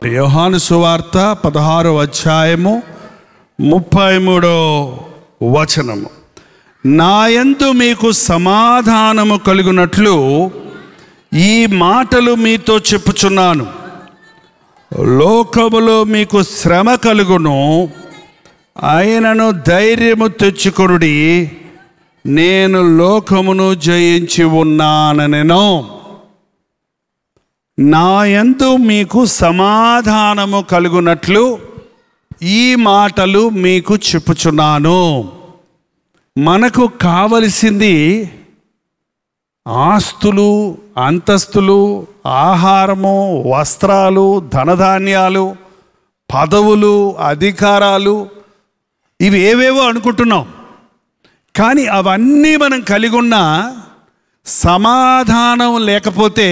యోహాను సువార్త 16వ అధ్యాయము 33వ వచనము. నా యందు మీకు సమాధానము కలుగునట్లు ఈ మాటలు మీతో చెప్పుచున్నాను. లోకములో మీకు శ్రమ కలుగును, ఆయనను ధైర్యము తెచ్చుకొనుడి, నేను లోకమును జయించి ఉన్నానెను. నా యందు మీకు సమాధానము కలుగునట్లు ఈ మాటలు మీకు చెప్పుచున్నాను. మనకు కావలసింది ఆస్తులు, అంతస్తులు, ఆహారము, వస్త్రాలు, ధనధాన్యాలు, పదవులు, అధికారాలు, ఇవి ఏవేవో అనుకుంటున్నాం. కానీ అవన్నీ మనం కలిగి ఉన్న సమాధానం లేకపోతే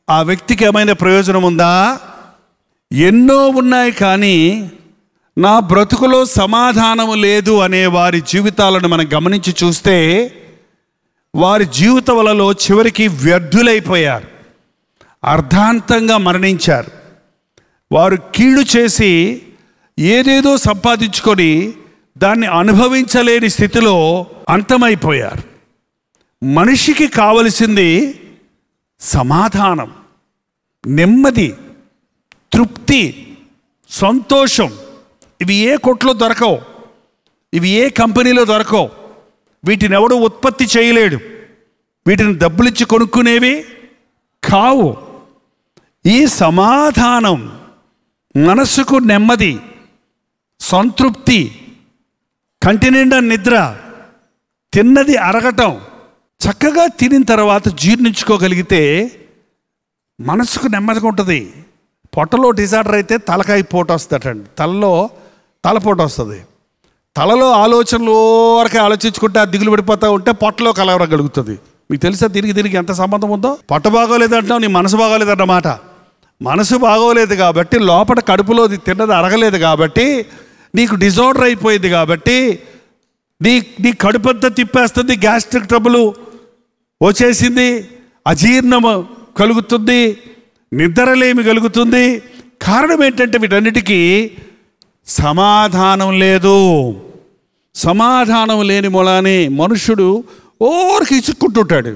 ఆ వ్యక్తికి ఏమైనా ప్రయోజనం ఉందా? ఎన్నో ఉన్నాయి కానీ నా బ్రతుకులో సమాధానము లేదు అనే వారి జీవితాలను మనం గమనించి చూస్తే వారి జీవితాలలో చివరికి వ్యర్థులైపోయారు, అర్ధాంతంగా మరణించారు. వారు కీడు చేసి ఏదేదో సంపాదించుకొని దాన్ని అనుభవించలేని స్థితిలో అంతమైపోయారు. మనిషికి కావలసింది సమాధానం, నెమ్మది, తృప్తి, సంతోషం. ఇవి ఏ కొట్లో దొరకవు, ఇవి ఏ కంపెనీలో దొరకవు, వీటిని ఎవడు ఉత్పత్తి చేయలేడు, వీటిని డబ్బులిచ్చి కొనుక్కునేవి కావు. ఈ సమాధానం, మనసుకు నెమ్మది, సంతృప్తి, కంటి నిండా నిద్ర, తిన్నది అరగటం, చక్కగా తినిన తర్వాత జీర్ణించుకోగలిగితే మనసుకు నెమ్మదిగా ఉంటుంది. పొట్టలో డిజార్డర్ అయితే తలకాయ పోటు వస్తుందటండి, తలలో తలపోటు వస్తుంది. తలలో ఆలోచనలు వరకే ఆలోచించుకుంటే ఆ దిగులు పడిపోతూ ఉంటే పొట్టలో కలవరగలుగుతుంది. మీకు తెలుసా దీనికి ఎంత సంబంధం ఉందో? పొట్ట బాగోలేదంటున్నావు, నీ మనసు బాగోలేదన్నమాట. మనసు బాగోలేదు కాబట్టి, లోపల కడుపులో తిన్నది అరగలేదు కాబట్టి, నీకు డిజార్డర్ అయిపోయింది కాబట్టి నీ కడుపంతా తిప్పేస్తుంది, గ్యాస్ట్రిక్ ట్రబుల్ వచ్చేసింది, అజీర్ణము కలుగుతుంది, నిద్రలేమి కలుగుతుంది. కారణం ఏంటంటే వీటన్నిటికీ సమాధానం లేదు. సమాధానం లేని మూలానే మనుషుడు ఓరికి ఇసుక్కుంటుంటాడు.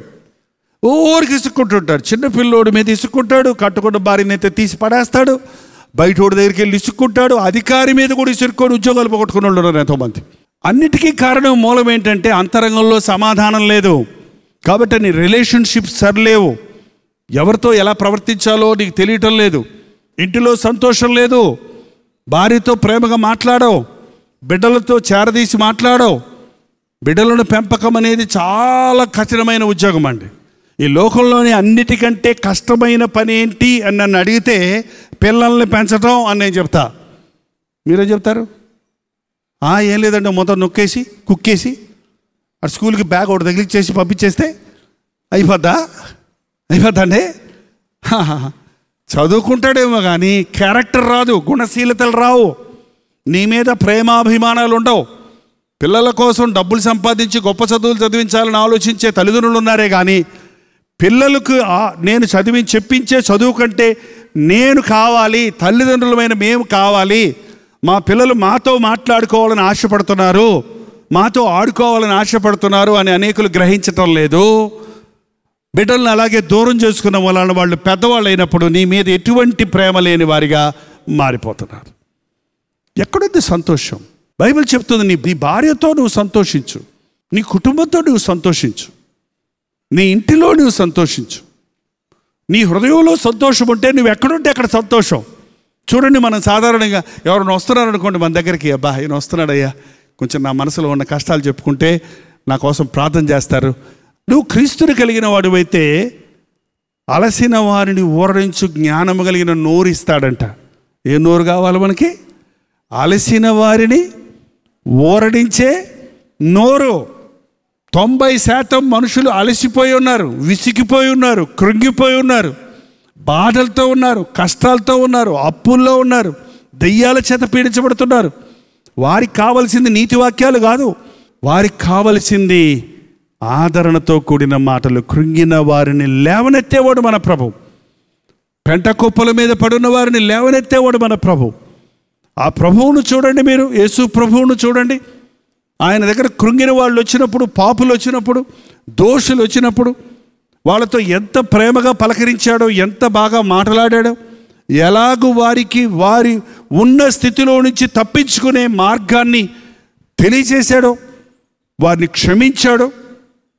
చిన్నపిల్లోడి మీద ఇసుక్కుంటాడు, కట్టుకున్న భార్యనైతే తీసి పడేస్తాడు, బయటోడి దగ్గరికి వెళ్ళి ఇసుక్కుంటాడు, అధికారి మీద కూడా ఇసుక్కొని ఉద్యోగాలు పోగొట్టుకుని వాళ్ళు ఉన్నారు ఎంతోమంది. అన్నిటికీ కారణం మూలం ఏంటంటే అంతరంగంలో సమాధానం లేదు. కాబట్టి నీ రిలేషన్షిప్స్ సరిలేవు, ఎవరితో ఎలా ప్రవర్తించాలో నీకు తెలియటం లేదు, ఇంటిలో సంతోషం లేదు, భార్యతో ప్రేమగా మాట్లాడవు, బిడ్డలతో చేరదీసి మాట్లాడవు. బిడ్డలను పెంపకం అనేది చాలా కఠినమైన ఉద్యోగం అండి. ఈ లోకంలోని అన్నిటికంటే కష్టమైన పని ఏంటి అని నన్ను అడిగితే పిల్లల్ని పెంచడం అని నేను చెప్తా. మీరేం చెప్తారు? ఏం లేదండి, మొత్తం నొక్కేసి కుక్కేసి అటు స్కూల్కి బ్యాగ్ ఒకటి తగిలిచ్చేసి పంపించేస్తే అయిపోద్దండి. చదువుకుంటాడేమో కానీ క్యారెక్టర్ రాదు, గుణశీలతలు రావు, నీ మీద ప్రేమాభిమానాలు ఉండవు. పిల్లల కోసం డబ్బులు సంపాదించి గొప్ప చదువులు చదివించాలని ఆలోచించే తల్లిదండ్రులు ఉన్నారే కానీ పిల్లలకు నేను చెప్పించే చదువు కంటే నేను కావాలి, తల్లిదండ్రులమైన మేము కావాలి, మా పిల్లలు మాతో మాట్లాడుకోవాలని ఆశపడుతున్నారు, మాతో ఆడుకోవాలని ఆశపడుతున్నారు అని అనేకులు గ్రహించటం లేదు. బిడ్డలను అలాగే దూరం చేసుకున్న వలన వాళ్ళు పెద్దవాళ్ళు అయినప్పుడు నీ మీద ఎటువంటి ప్రేమ లేని వారిగా మారిపోతున్నారు. ఎక్కడుంది సంతోషం? బైబిల్ చెప్తుంది, నీ భార్యతో నువ్వు సంతోషించు, నీ కుటుంబంతో నువ్వు సంతోషించు, నీ ఇంటిలో నువ్వు సంతోషించు, నీ హృదయంలో సంతోషం ఉంటే నువ్వు ఎక్కడుంటే అక్కడ సంతోషం. చూడండి, మనం సాధారణంగా ఎవరైనా వస్తున్నారు అనుకోండి మన దగ్గరికి, అబ్బా ఈయన వస్తున్నాడయ్యా, కొంచెం నా మనసులో ఉన్న కష్టాలు చెప్పుకుంటే నా కోసం ప్రార్థన చేస్తారు. నువ్వు క్రీస్తుని కలిగిన వాడివైతే అలసిన వారిని ఊరడించు జ్ఞానము కలిగిన నోరు ఇస్తాడంట. ఏ నోరు కావాలి మనకి? అలసిన వారిని ఊరడించే నోరు. 90% మనుషులు అలసిపోయి ఉన్నారు, విసిగిపోయి ఉన్నారు, కృంగిపోయి ఉన్నారు, బాధలతో ఉన్నారు, కష్టాలతో ఉన్నారు, అప్పుల్లో ఉన్నారు, దెయ్యాల చేత పీడించబడుతున్నారు. వారికి కావలసింది నీతి వాక్యాలు కాదు, వారికి కావలసింది ఆదరణతో కూడిన మాటలు. కృంగిన వారిని లేవనెత్తేవాడు మన ప్రభు. పెంట కుప్పల మీద పడున్న వారిని లేవనెత్తేవాడు మన ప్రభు. ఆ ప్రభువును చూడండి, మీరు యేసు ప్రభువును చూడండి. ఆయన దగ్గర కృంగిన వాళ్ళు వచ్చినప్పుడు, పాపులు వచ్చినప్పుడు, దోషులు వచ్చినప్పుడు వాళ్ళతో ఎంత ప్రేమగా పలకరించాడో, ఎంత బాగా మాట్లాడాడో, ఎలాగూ వారికి వారి ఉన్న స్థితిలో నుంచి తప్పించుకునే మార్గాన్ని తెలియజేశాడో, వారిని క్షమించాడో.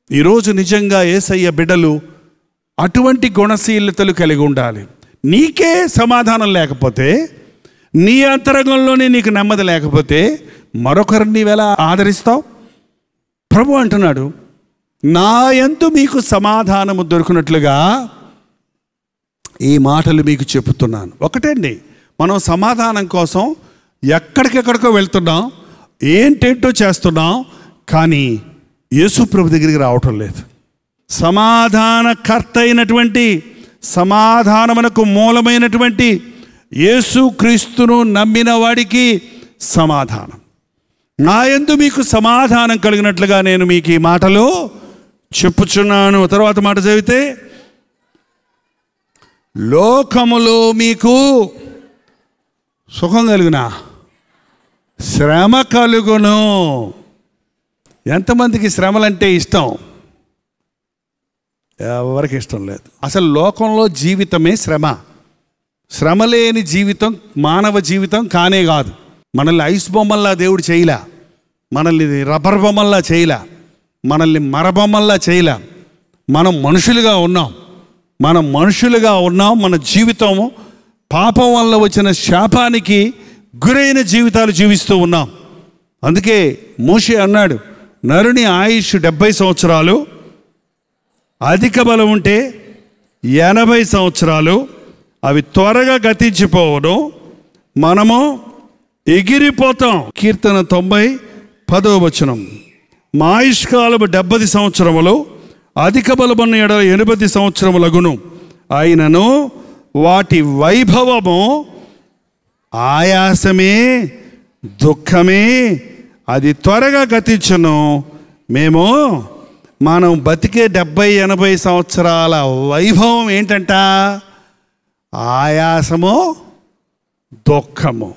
ఈరోజు నిజంగా యేసయ్య బిడ్డలు అటువంటి గుణశీలతలు కలిగి ఉండాలి. నీకే సమాధానం లేకపోతే, నీ అంతరంగంలోనే నీకు నెమ్మది లేకపోతే మరొకరిని నీవెలా ఆదరిస్తావు? ప్రభు అంటున్నాడు, నా యందు మీకు సమాధానము దొరికినట్లుగా ఈ మాటలు మీకు చెబుతున్నాను. ఒకటండి, మనం సమాధానం కోసం ఎక్కడికెక్కడికో వెళ్తున్నాం, ఏంటేంటో చేస్తున్నాం, కానీ యేసు ప్రభు దగ్గరికి రావటం లేదు. సమాధానకర్త అయినటువంటి, సమాధానమునకు మూలమైనటువంటి యేసు క్రీస్తును నమ్మిన వాడికి సమాధానం. నా యందు మీకు సమాధానం కలిగినట్లుగా నేను మీకు ఈ మాటలు చెప్పుచున్నాను. తర్వాత మాట చదివితే, లోకములో మీకు సుఖం కలుగునా, శ్రమ కలుగును. ఎంతమందికి శ్రమలంటే ఇష్టం? ఎవరికి ఇష్టం లేదు. అసలు లోకంలో జీవితమే శ్రమ. శ్రమ లేని జీవితం మానవ జీవితం కానే కాదు. మనల్ని ఐస్ బొమ్మల్లా దేవుడు చేయలే, మనల్ని రబ్బర్ బొమ్మల్లా చేయలే, మనల్ని మరబొమ్మల్లా చేయలే. మనం మనుషులుగా ఉన్నాం, మన జీవితము పాపం వల్ల వచ్చిన శాపానికి గురైన జీవితాలు జీవిస్తూ ఉన్నాం. అందుకే మోషే అన్నాడు, నరుని ఆయుష్ 70 సంవత్సరాలు, అధిక బలం ఉంటే 80 సంవత్సరాలు, అవి త్వరగా గతించిపోవడం, మనము ఎగిరిపోతాం. కీర్తన 90:10 మా ఆయుష్కాలము 70 సంవత్సరములు, అధిక బలమున్న ఎడల 80 సంవత్సరములగును. అయినను వాటి వైభవము ఆయాసమే, దుఃఖమే, అది త్వరగా గతించును. మనం బతికే 70-80 సంవత్సరాల వైభవం ఏంటంట? ఆయాసము, దుఃఖము.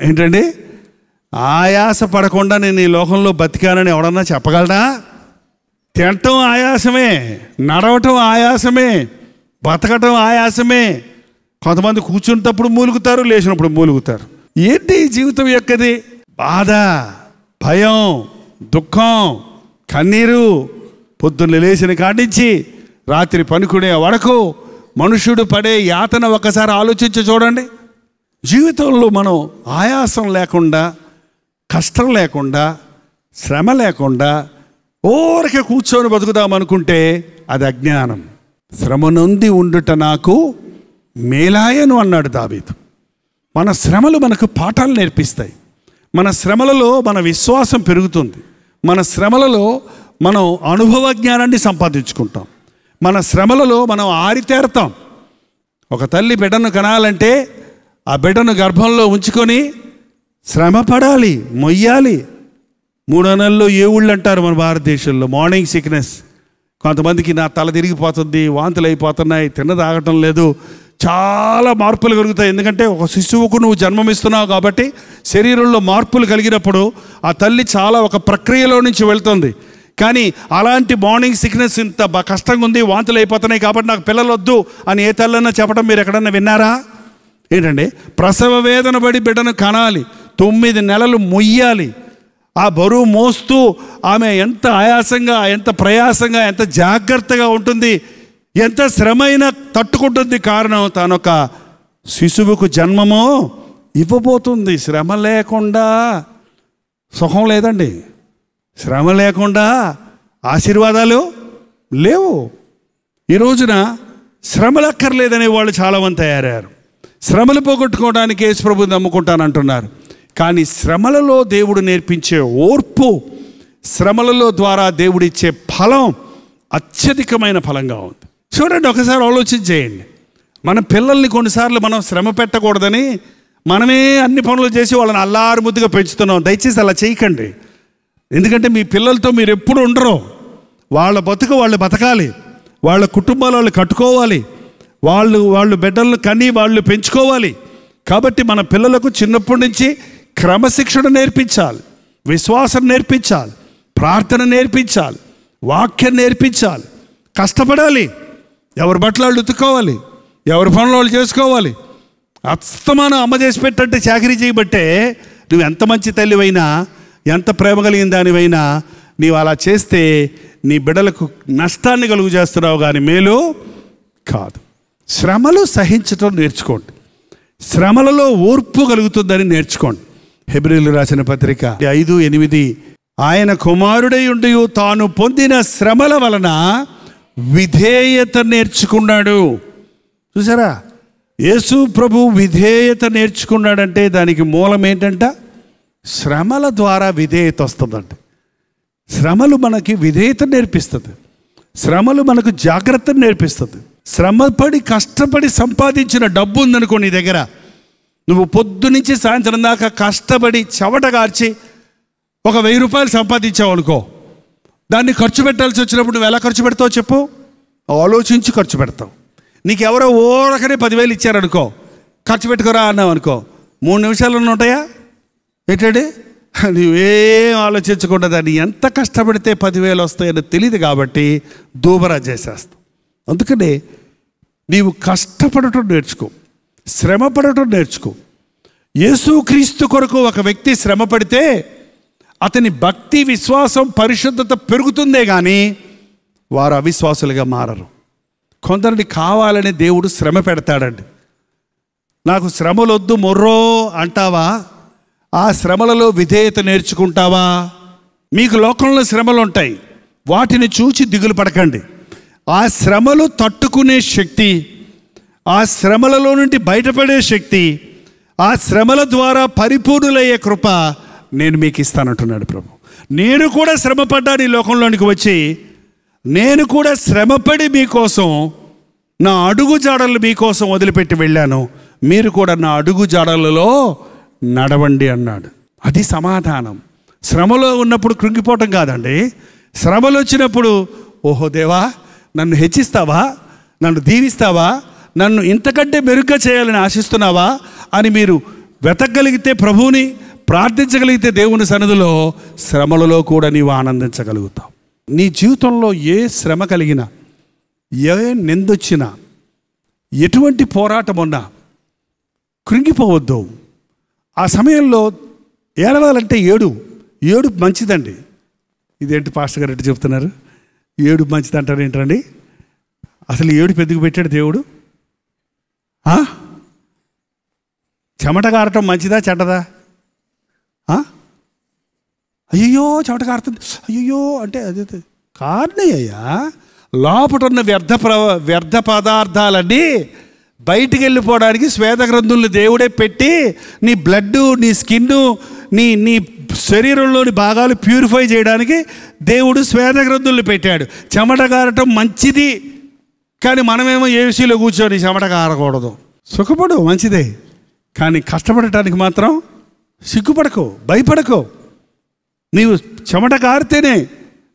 ఏంటండి? ఆయాస పడకుండా నేను ఈ లోకంలో బతికానని ఎవడన్నా చెప్పగలడా? తినటం ఆయాసమే, నడవటం ఆయాసమే, బతకటం ఆయాసమే. కొంతమంది కూర్చున్నప్పుడు మూలుగుతారు, లేచినప్పుడు మూలుగుతారు. ఏంటి జీవితం యొక్కది? బాధ, భయం, దుఃఖం, కన్నీరు. పొద్దున్న లేచిన కాడించి రాత్రి పనుకునే వరకు మనుషుడు పడే యాతన ఒకసారి ఆలోచించి చూడండి. జీవితంలో మనం ఆయాసం లేకుండా, కష్టం లేకుండా, శ్రమ లేకుండా ఊరికే కూర్చొని బతుకుదామనుకుంటే అది అజ్ఞానం. శ్రమ నొంది ఉండుట నాకు మేలాయను అన్నాడు దావీదు. మన శ్రమలు మనకు పాఠాలు నేర్పిస్తాయి. మన శ్రమలలో మన విశ్వాసం పెరుగుతుంది. మన శ్రమలలో మనం అనుభవ జ్ఞానాన్ని సంపాదించుకుంటాం. మన శ్రమలలో మనం ఆరితేరతాం. ఒక తల్లి బిడ్డను కనాలంటే ఆ బిడ్డను గర్భంలో ఉంచుకొని శ్రమ పడాలి, మొయ్యాలి. 3 నెలల్లో ఏ ఊళ్ళు అంటారు మన భారతదేశంలో? Morning sickness. కొంతమందికి నా తల తిరిగిపోతుంది, వాంతులు అయిపోతున్నాయి, తిన్నదాగటం లేదు, చాలా మార్పులు కలుగుతాయి. ఎందుకంటే ఒక శిశువుకు నువ్వు జన్మమిస్తున్నావు కాబట్టి శరీరంలో మార్పులు కలిగినప్పుడు ఆ తల్లి చాలా ఒక ప్రక్రియలో నుంచి వెళ్తుంది. కానీ అలాంటి మార్నింగ్ సిక్నెస్ ఇంత కష్టంగా ఉంది, వాంతులు అయిపోతున్నాయి కాబట్టి నాకు పిల్లలు వద్దు అని ఏ తల్లన్నా చెప్పడం మీరు ఎక్కడన్నా విన్నారా? ఏంటండి? ప్రసవ వేదన పడి బిడ్డను కనాలి, 9 నెలలు మొయ్యాలి. ఆ బరువు మోస్తూ ఆమె ఎంత ఆయాసంగా, ఎంత ప్రయాసంగా, ఎంత జాగ్రత్తగా ఉంటుంది, ఎంత శ్రమైనా తట్టుకుంటుంది. కారణం తానొక శిశువుకు జన్మము ఇవ్వబోతుంది. శ్రమ లేకుండా సుఖం లేదండి, శ్రమ లేకుండా ఆశీర్వాదాలు లేవు. ఈ రోజున శ్రమలు అక్కర్లేదనే వాళ్ళు చాలామంది తయారయ్యారు. శ్రమలు పోగొట్టుకోవడానికి యేసు ప్రభువుని నమ్ముకుంటానంటున్నారు. కానీ శ్రమలలో దేవుడు నేర్పించే ఓర్పు, శ్రమలలో ద్వారా దేవుడిచ్చే ఫలం అత్యధికమైన ఫలంగా ఉంది. చూడండి, ఒకసారి ఆలోచన చేయండి. మన పిల్లల్ని కొన్నిసార్లు మనం శ్రమ పెట్టకూడదని మనమే అన్ని పనులు చేసి వాళ్ళని అల్లారు ముద్దుగా పెంచుతున్నాం. దయచేసి అలా చేయకండి. ఎందుకంటే మీ పిల్లలతో మీరు ఎప్పుడు ఉండరు. వాళ్ళ బతుకు వాళ్ళు బతకాలి, వాళ్ళ కుటుంబాలు వాళ్ళు కట్టుకోవాలి, వాళ్ళు బిడ్డలను కని వాళ్ళు పెంచుకోవాలి. కాబట్టి మన పిల్లలకు చిన్నప్పటి నుంచి క్రమశిక్షణ నేర్పించాలి, విశ్వాసం నేర్పించాలి, ప్రార్థన నేర్పించాలి, వాక్యం నేర్పించాలి. కష్టపడాలి, ఎవరి బట్టలు వాళ్ళు ఉతుక్కోవాలి, ఎవరి పనులు వాళ్ళు చేసుకోవాలి. అస్తమానం అమ్మ చేసి పెట్టంటే చాకరీ చేయబట్టే నువ్వు ఎంత మంచి తల్లివైనా, ఎంత ప్రేమ కలిగిన దానివైనా, నీవు అలా చేస్తే నీ బిడ్డలకు నష్టాన్ని కలుగు చేస్తున్నావు కానీ మేలు కాదు. శ్రమలు సహించటం నేర్చుకోండి, శ్రమలలో ఓర్పు కలుగుతుందని నేర్చుకోండి. హెబ్రీయులకు రాసిన పత్రిక 5:8 ఆయన కుమారుడై ఉండి తాను పొందిన శ్రమల వలన విధేయత నేర్చుకున్నాడు. చూసారా, యేసు ప్రభు విధేయత నేర్చుకున్నాడంటే దానికి మూలం ఏంటంట? శ్రమల ద్వారా విధేయత వస్తుందండి. శ్రమలు మనకి విధేయత నేర్పిస్తుంది, శ్రమలు మనకు జాగ్రత్తను నేర్పిస్తుంది. శ్రమపడి కష్టపడి సంపాదించిన డబ్బు ఉందనుకో నీ దగ్గర, నువ్వు పొద్దు నుంచి సాయంత్రం దాకా కష్టపడి చెమట కార్చి ఒక 1000 రూపాయలు సంపాదించావు అనుకో, దాన్ని ఖర్చు పెట్టాల్సి వచ్చినప్పుడు నువ్వు ఎలా ఖర్చు పెడతావు చెప్పు? ఆలోచించి ఖర్చు పెడతావు. నీకు ఎవరో ఓరకనే 10,000 ఇచ్చారనుకో, ఖర్చు పెట్టుకోరా అన్నావు అనుకో, 3 నిమిషాలు ఉంటాయా? ఏంటంటే నువ్వేం ఆలోచించకుండా దాన్ని ఎంత కష్టపడితే 10,000 వస్తాయని తెలియదు కాబట్టి దూబరా చేసేస్తావు. అందుకనే నీవు కష్టపడటం నేర్చుకో, శ్రమ పడటం నేర్చుకో. యేసుక్రీస్తు కొరకు ఒక వ్యక్తి శ్రమ పడితే అతని భక్తి, విశ్వాసం, పరిశుద్ధత పెరుగుతుందే కానీ వారు అవిశ్వాసులుగా మారరు. కొందరిని కావాలని దేవుడు శ్రమ పెడతాడండి. నాకు శ్రమలు వద్దు మొర్రో అంటావా? ఆ శ్రమలలో విధేయత నేర్చుకుంటావా? మీకు లోకంలో శ్రమలు ఉంటాయి, వాటిని చూచి దిగులు పడకండి. ఆ శ్రమలు తట్టుకునే శక్తి, ఆ శ్రమలలో నుండి బయటపడే శక్తి, ఆ శ్రమల ద్వారా పరిపూర్ణులయ్యే కృప నేను మీకు ఇస్తానంటున్నాడు ప్రభు. నేను కూడా శ్రమపడ్డాను ఈ లోకంలోనికి వచ్చి, నేను కూడా శ్రమపడి మీకోసం నా అడుగు జాడలు మీకోసం వదిలిపెట్టి వెళ్ళాను, మీరు కూడా నా అడుగు జాడలలో నడవండి అన్నాడు. అది సమాధానం. శ్రమలో ఉన్నప్పుడు కృంగిపోవటం కాదండి. శ్రమలు వచ్చినప్పుడు ఓహో దేవా నన్ను హెచ్చిస్తావా, నన్ను దీవిస్తావా, నన్ను ఇంతకంటే మెరుగ్గా చేయాలని ఆశిస్తున్నావా అని మీరు వెతకగలిగితే, ప్రభువుని ప్రార్థించగలిగితే దేవుని సన్నిధిలో శ్రమలలో కూడా నీవు ఆనందించగలుగుతావు. నీ జీవితంలో ఏ శ్రమ కలిగినా, ఏ నిందొచ్చినా, ఎటువంటి పోరాటం ఉన్నా కృంగిపోవద్దు. ఆ సమయంలో ఏడవాలంటే ఏడు మంచిదండి. ఇదేంటి పాస్టర్ గారు ఎట్టు చెప్తున్నారు? ఏడు మంచిది అంటారు ఏంటండి? అసలు ఏడుపు ఎందుకు పెట్టాడు దేవుడు? చెమట కారటం మంచిదా చెడ్డదా? అయ్యో చెమట కారుతుంది, అయ్యో అంటే అదే కారణే అయ్యా. లోపట ఉన్న వ్యర్థ పదార్థాలన్నీ బయటికి వెళ్ళిపోవడానికి శ్వేత గ్రంథుల్ని దేవుడే పెట్టి నీ బ్లడ్, నీ స్కిన్, నీ శరీరంలోని భాగాలు ప్యూరిఫై చేయడానికి దేవుడు శ్వేత గ్రంథుల్ని పెట్టాడు. చెమట కారటం మంచిది, కానీ మనమేమో ఏసీలో కూర్చొని చెమట కారకూడదు. సుఖపడు మంచిదే, కానీ కష్టపడటానికి మాత్రం సిగ్గుపడకో, భయపడకో. నీవు చెమట కారితేనే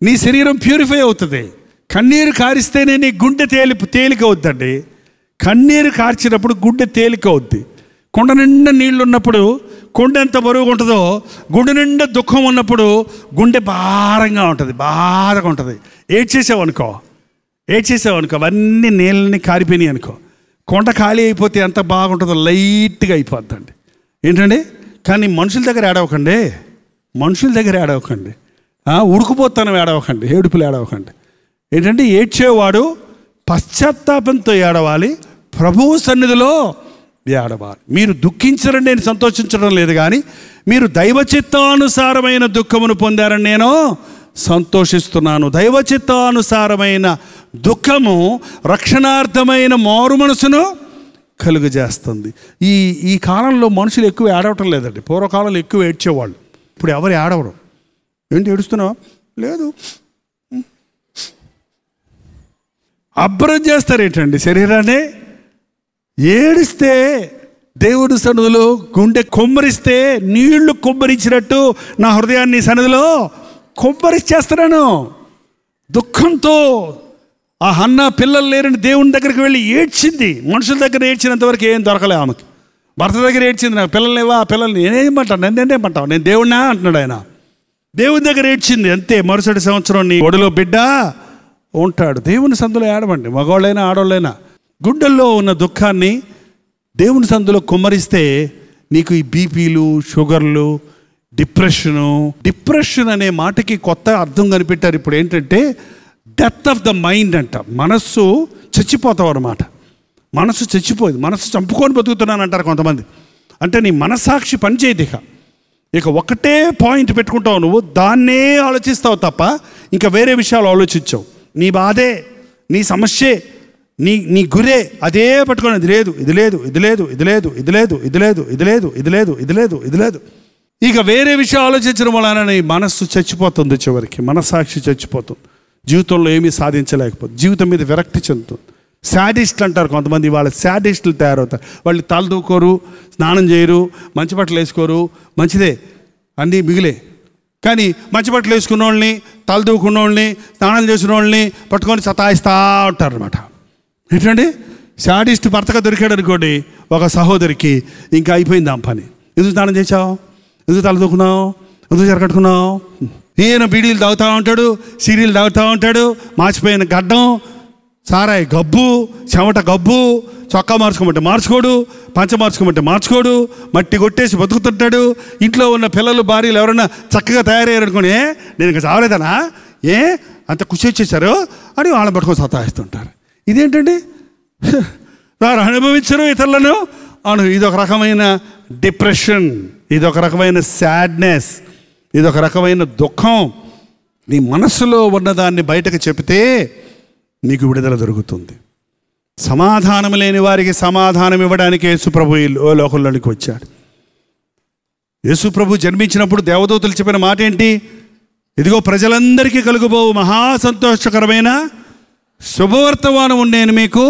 నీ శరీరం ప్యూరిఫై అవుతుంది. కన్నీరు కారిస్తేనే నీ గుండె తేలిక అవుద్దండి. కన్నీరు కార్చినప్పుడు గుండె తేలిక అవుద్ది. కొండ నిండా నీళ్ళు ఉన్నప్పుడు గుండె ఎంత బరువుగా ఉంటుందో, గుండె నిండా దుఃఖం ఉన్నప్పుడు గుండె భారంగా ఉంటుంది, బాధగా ఉంటుంది. ఏడ్చేసావు అనుకో అవన్నీ నీళ్ళని కారిపోయినాయి అనుకో, కొండ ఖాళీ అయిపోతే ఎంత బాగుంటుందో లైట్గా అయిపోద్దండి. ఏంటండి? కానీ మనుషుల దగ్గర ఏడవకండి, ఉడుకుపోతాను ఏడవకండి, ఏడుపులు ఏడవకండి. ఏంటంటే ఏడ్చేవాడు పశ్చాత్తాపంతో ఏడవాలి, ప్రభువు సన్నిధిలో ఏడవాలి. మీరు దుఃఖించరని నేను సంతోషించడం లేదు, కానీ మీరు దైవ చిత్తానుసారమైన దుఃఖమును పొందారని నేను సంతోషిస్తున్నాను. దైవ చిత్తానుసారమైన దుఃఖము రక్షణార్థమైన మారు మనసును కలుగజేస్తుంది. ఈ కాలంలో మనుషులు ఎక్కువ ఏడవటం లేదండి. పూర్వకాలంలో ఎక్కువ ఏడ్చేవాళ్ళు, ఇప్పుడు ఎవరు ఏడవరు. ఏంటి ఏడుస్తున్నావు? లేదు. అబ్బరం చేస్తారేంటండి శరీరాన్ని? ఏడిస్తే దేవుడి సన్నిధిలో గుండె కొమ్మరిస్తే నీళ్లు కొమ్మరించినట్టు నా హృదయాన్ని సన్నిధిలో కొమ్మరిచేస్తున్నాను. దుఃఖంతో ఆ హన్నా పిల్లలు లేరని దేవుని దగ్గరికి వెళ్ళి ఏడ్చింది. మనుషుల దగ్గర ఏడ్చినంత వరకు ఏం దొరకలే ఆమెకి. భర్త దగ్గర ఏడ్చింది, నాకు పిల్లలు లేవా, ఆ పిల్లల్ని నేనేమంటాను, నేనేమంటావు, నేను దేవుడినా అంటున్నాడు ఆయన. దేవుని దగ్గర ఏడ్చింది అంతే. మరుసటి సంవత్సరం నీ ఒడిలో బిడ్డ ఉంటాడు. దేవుని సందులో ఏడవండి, మగవాళ్ళైనా ఆడవాళ్ళైనా. గుండెల్లో ఉన్న దుఃఖాన్ని దేవుని సందులో కుమ్మరిస్తే నీకు ఈ బీపీలు, షుగర్లు, డిప్రెషన్ అనే మాటకి కొత్త అర్థం కనిపెట్టారు ఇప్పుడు. ఏంటంటే డెత్ ఆఫ్ ద మైండ్ అంట. మనస్సు చచ్చిపోతావు అన్నమాట. మనస్సు చచ్చిపోయింది, మనస్సు చంపుకొని బతుకుతున్నాను అంటారు కొంతమంది. అంటే నీ మనస్సాక్షి పనిచేయదు. ఇక ఒకటే పాయింట్ పెట్టుకుంటావు, నువ్వు దాన్నే ఆలోచిస్తావు తప్ప ఇంకా వేరే విషయాలు ఆలోచించవు. నీ బాధే, నీ సమస్యే, నీ గురే అదే పట్టుకొని, ఇది లేదు, ఇది లేదు, ఇది లేదు, ఇది లేదు, ఇది లేదు, ఇది లేదు, ఇది లేదు, ఇది లేదు, ఇది లేదు, ఇది లేదు. ఇక వేరే విషయం ఆలోచించడం వలన నీ మనస్సు చచ్చిపోతుంది. చివరికి మనస్సాక్షి చచ్చిపోతుంది. జీవితంలో ఏమీ సాధించలేకపోతుంది. జీవితం మీద విరక్తి చెందుతుంది. శాడిస్టులు అంటారు కొంతమంది. వాళ్ళ శాడిస్టులు తయారవుతారు. వాళ్ళు తలదూకోరు, స్నానం చేయరు, మంచి బట్టలు వేసుకోరు. మంచిదే, అన్నీ మిగిలే. కానీ మంచి బట్టలు వేసుకున్న వాళ్ళని, తలదూకున్న వాళ్ళని, స్నానం చేసిన వాళ్ళని పట్టుకొని సతాయిస్తూ ఉంటారు అనమాట. ఏంటండి, శాడిస్ట్ భర్తగా దొరికాడు అనుకోండి ఒక సహోదరికి, ఇంకా అయిపోయింది ఆ పని. ఎందుకు స్నానం చేసావు, ఎందుకు తలదూకున్నావు, ఎందుకు జరగట్టుకున్నావు. ఈయన బీడీలు తాగుతూ ఉంటాడు, సీరియల్ తాగుతూ ఉంటాడు, మాచిపోయిన గడ్డం, సారాయి గబ్బు, చెమట గబ్బు, చొక్కా మార్చుకోమంటే మార్చుకోడు, పంచ మార్చుకోమంటే మార్చుకోడు, మట్టి కొట్టేసి బతుకుతుంటాడు. ఇంట్లో ఉన్న పిల్లలు, భార్యలు ఎవరైనా చక్కగా తయారయ్యారు అనుకోని, నేను ఇంకా చావలేదనా, అంత ఖుషి వచ్చేసారు అని వాళ్ళని పట్టుకొని సతాయిస్తుంటారు. ఇదేంటండి, వారు అనుభవించరు ఇతరులను అను. ఇదొక రకమైన డిప్రెషన్, ఇదొక రకమైన సాడ్నెస్, ఇదొక రకమైన దుఃఖం. నీ మనస్సులో ఉన్నదాన్ని బయటకు చెబితే నీకు విడుదల దొరుకుతుంది. సమాధానం లేని వారికి సమాధానం ఇవ్వడానికి యేసుప్రభు ఈ లోకంలోనికి వచ్చాడు. యేసుప్రభు జన్మించినప్పుడు దేవదూతలు చెప్పిన మాట ఏంటి? ఇదిగో ప్రజలందరికీ కలుగుబోవు మహా సంతోషకరమైన శుభవర్తమానం నేను మీకు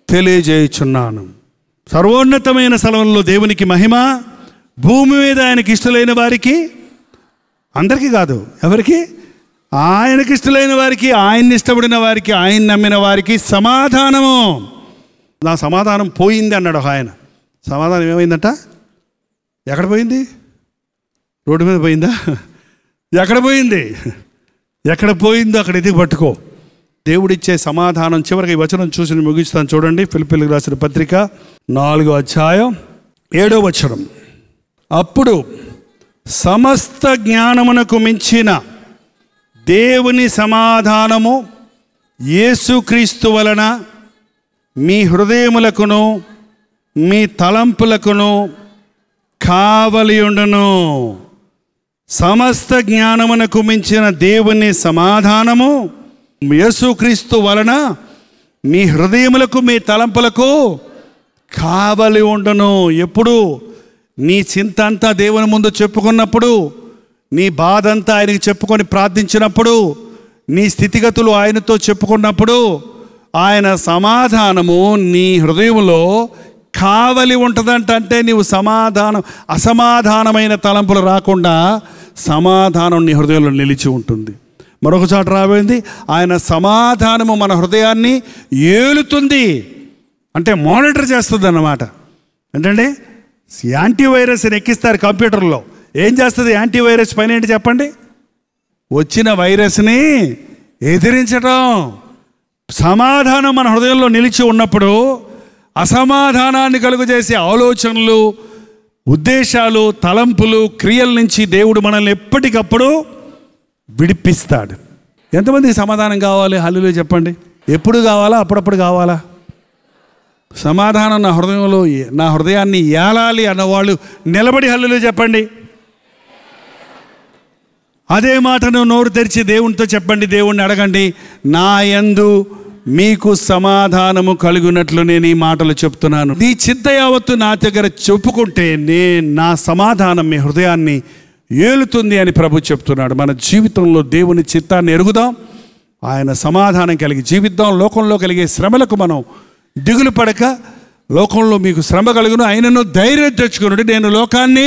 తెలియజేయుచున్నాను. సర్వోన్నతమైన స్థలంలో దేవునికి మహిమ, భూమి మీద ఆయనకి ఇష్టలైన వారికి, అందరికీ కాదు, ఎవరికి? ఆయనకి ఇష్టలైన వారికి, ఆయన్ని ఇష్టపడిన వారికి, ఆయన నమ్మిన వారికి సమాధానము. నా సమాధానం పోయింది అన్నాడు ఆయన. సమాధానం ఏమైందట? ఎక్కడ పోయింది? రోడ్డు మీద పోయిందా? ఎక్కడ పోయింది? ఎక్కడ పోయిందో అక్కడ ఎదిగి పట్టుకో. దేవుడిచ్చే సమాధానం చివరికి ఈ వచనం చూసి ముగిస్తాను చూడండి. ఫిలిప్పీయులకు రాసిన పత్రిక 4వ అధ్యాయం 7వ వచనం. అప్పుడు సమస్త జ్ఞానమునకు మించిన దేవుని సమాధానము యేసుక్రీస్తు వలన మీ హృదయములకును మీ తలంపులకును కావలి ఉండును. సమస్త జ్ఞానమునకు మించిన దేవుని సమాధానము యేసుక్రీస్తు వలన మీ హృదయములకు మీ తలంపులకు కావలి ఉండును. ఎప్పుడు? నీ చింత అంతా దేవుని ముందు చెప్పుకున్నప్పుడు, నీ బాధ అంతా ఆయనకి చెప్పుకొని ప్రార్థించినప్పుడు, నీ స్థితిగతులు ఆయనతో చెప్పుకున్నప్పుడు, ఆయన సమాధానము నీ హృదయంలో కావలి ఉంటుందంట. అంటే నీవు అసమాధానమైన తలంపులు రాకుండా సమాధానం నీ హృదయంలో నిలిచి ఉంటుంది. మరొకసారి రాబోయింది, ఆయన సమాధానము మన హృదయాన్ని ఏలుతుంది, అంటే మానిటర్ చేస్తుంది అన్నమాట. ఏంటంటే యాంటీవైరస్ని ఎక్కిస్తారు కంప్యూటర్లో. ఏం చేస్తుంది యాంటీవైరస్ పని ఏంటి చెప్పండి? వచ్చిన వైరస్ని ఎదిరించడం. సమాధానం మన హృదయంలో నిలిచి ఉన్నప్పుడు అసమాధానాన్ని కలుగజేసే ఆలోచనలు, ఉద్దేశాలు, తలంపులు, క్రియల నుంచి దేవుడు మనల్ని ఎప్పటికప్పుడు విడిపిస్తాడు. ఎంతమందికి సమాధానం కావాలి? హల్లెలూయా చెప్పండి. ఎప్పుడు కావాలా? అప్పుడప్పుడు కావాలా? సమాధానం నా హృదయంలో, నా హృదయాన్ని ఏలాలి అన్నవాళ్ళు నిలబడి హల్లెలూయా చెప్పండి. అదే మాటను నోరు తెరిచి దేవునితో చెప్పండి, దేవుణ్ణి అడగండి. నా యందు మీకు సమాధానము కలుగునట్లు నేను ఈ మాటలు చెప్తున్నాను. నీ చింత యావత్తు నా దగ్గర చెప్పుకుంటే నా సమాధానం మీ హృదయాన్ని ఏలుతుంది అని ప్రభు చెప్తున్నాడు. మన జీవితంలో దేవుని చిత్తాన్ని ఎరుగుదాం, ఆయన సమాధానం కలిగి జీవిద్దాం. లోకంలో కలిగే శ్రమలకు మనం దిగులు పడక, లోకంలో మీకు శ్రమ కలుగును, ఆయనను ధైర్యం తెచ్చుకున్నాడు, నేను లోకాన్ని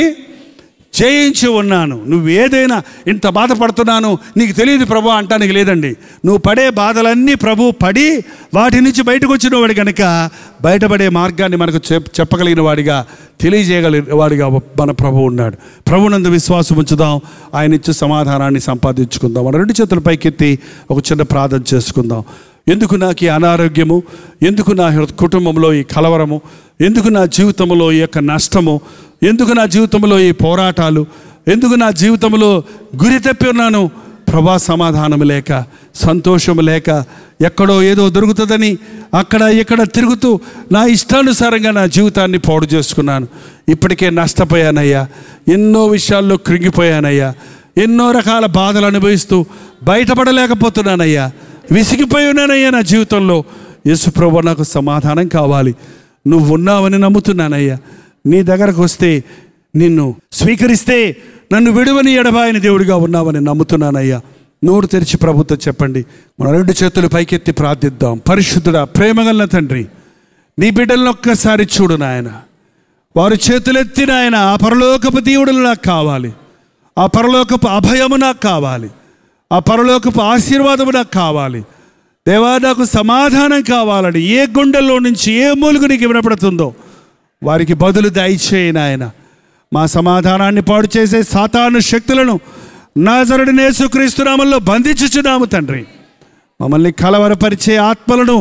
జయించి ఉన్నాను. నువ్వు ఏదైనా ఇంత బాధపడుతున్నాను నీకు తెలియదు ప్రభు అంటానికి లేదండి. నువ్వు పడే బాధలన్నీ ప్రభు పడి వాటి నుంచి బయటకు వచ్చిన వాడు కనుక బయటపడే మార్గాన్ని మనకు చెప్పగలిగిన వాడిగా, తెలియజేయగలిగిన వాడిగా మన ప్రభు ఉన్నాడు. ప్రభునందు విశ్వాసం ఉంచుదాం, ఆయన ఇచ్చే సమాధానాన్ని సంపాదించుకుందాం. మన 2 చేతుల పైకెత్తి ఒక చిన్న ప్రార్థన చేసుకుందాం. ఎందుకు నాకు ఈ అనారోగ్యము, ఎందుకు నా కుటుంబంలో ఈ కలవరము, ఎందుకు నా జీవితంలో ఈ యొక్క నష్టము, ఎందుకు నా జీవితంలో ఈ పోరాటాలు, ఎందుకు నా జీవితంలో గురి తప్పి ఉన్నాను ప్రభా? సమాధానం లేక, సంతోషం లేక, ఎక్కడో ఏదో దొరుకుతుందని అక్కడ ఇక్కడ తిరుగుతూ నా ఇష్టానుసారంగా నా జీవితాన్ని పాడు చేసుకున్నాను. ఇప్పటికే నష్టపోయానయ్యా, ఎన్నో విషయాల్లో కృంగిపోయానయ్యా, ఎన్నో రకాల బాధలు అనుభవిస్తూ బయటపడలేకపోతున్నానయ్యా, విసిగిపోయి ఉన్నానయ్యా నా జీవితంలో. యేసు ప్రభు నాకు సమాధానం కావాలి. నువ్వు ఉన్నావని నమ్ముతున్నానయ్యా. నీ దగ్గరకు వస్తే, నిన్ను స్వీకరిస్తే నన్ను విడువని ఎడబాయని దేవుడిగా ఉన్నావని నమ్ముతున్నానయ్యా. నోరు తెరిచి ప్రభుతో చెప్పండి. మన 2 చేతులు పైకెత్తి ప్రార్థిద్దాం. పరిశుద్ధుడా, ప్రేమగల తండ్రి, నీ బిడ్డలను ఒక్కసారి చూడు నాయన. వారు చేతులెత్తి నాయన, ఆ పరలోకపు దేవుడులు నాకు కావాలి, ఆ పరలోకపు అభయము నాకు కావాలి, ఆ పరలోకపు ఆశీర్వాదము నాకు కావాలి. దేవా, నాకు సమాధానం కావాలని ఏ గుండెల్లో నుంచి ఏ మూలుగు నీకు వినపడుతుందో వారికి బదులు దయచేయి నాయన. మా సమాధానాన్ని పాడు చేసే సాతాను శక్తులను నాజరుడైన యేసుక్రీస్తు నామములో బంధించుచున్నాము తండ్రి. మమ్మల్ని కలవరపరిచే ఆత్మలను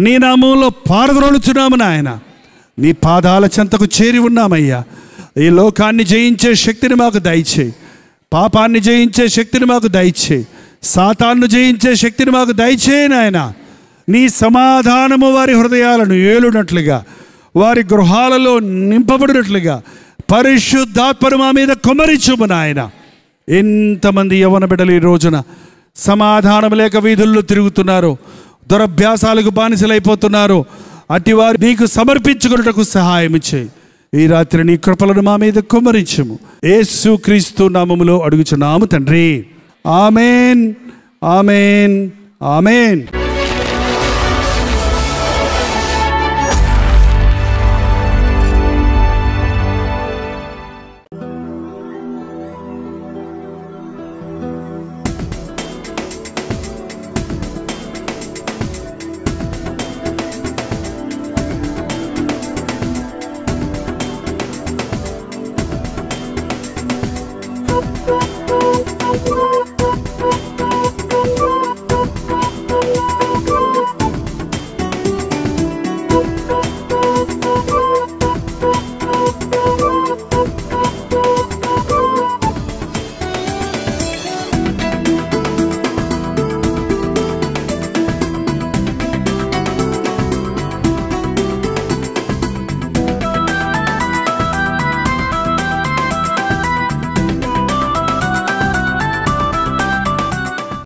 నీ నామములో పారద్రోలుచున్నాము నాయన. నీ పాదాల చెంతకు చేరి ఉన్నామయ్యా. ఈ లోకాన్ని జయించే శక్తిని మాకు దయచేయి, పాపాన్ని జయించే శక్తిని మాకు దయచేయి, సాతాన్ను జయించే శక్తిని మాకు దయచేయి నాయన. నీ సమాధానము వారి హృదయాలను ఏలునట్లుగా, వారి గృహాలలో నింపబడినట్లుగా పరిశుద్ధాత్మను మా మీద కుమ్మరించుము నాయన. ఎంతమంది యవ్వన బిడ్డలు ఈ రోజున సమాధానం లేక వీధుల్లో తిరుగుతున్నారు, దురభ్యాసాలకు బానిసలైపోతున్నారు. అటివారు నీకు సమర్పించుకున్నటకు సహాయం చేయి. ఈ రాత్రి నీ కృపలను మా మీద కుమ్మరించుము. యేసుక్రీస్తు నామములో అడుగుచున్నాము తండ్రి. ఆమేన్, ఆమేన్, ఆమేన్.